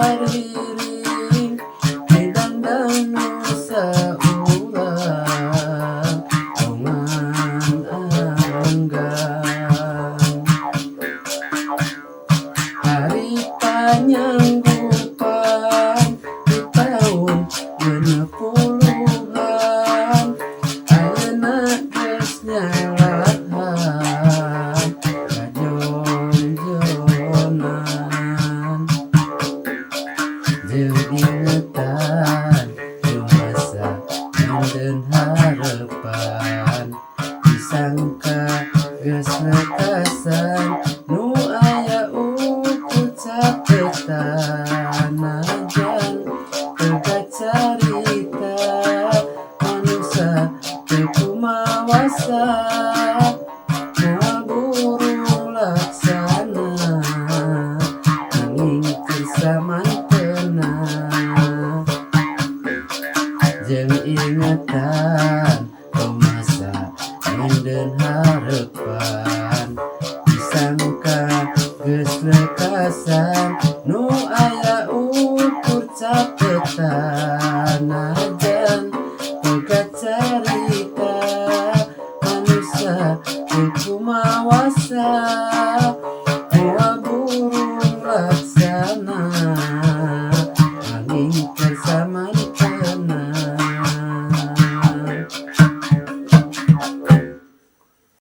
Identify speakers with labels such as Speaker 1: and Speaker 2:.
Speaker 1: hariring didandang sa ulang ongan anggang hari panyanggupan di tahun 20-an ayeuna geus nyalahan kajonjonan jeung ingetan nu masa dan harapan disangka geus lekasan nu aya ukur capetan najan teu carita manusia teu kumawasa moal burung laksana angin kersamantena jeung ingatan masa dan harapan disangka geus lekasan nu aya ukur capetan najan boga carita manusia teu kumawasa moal burung laksana angin kersamantena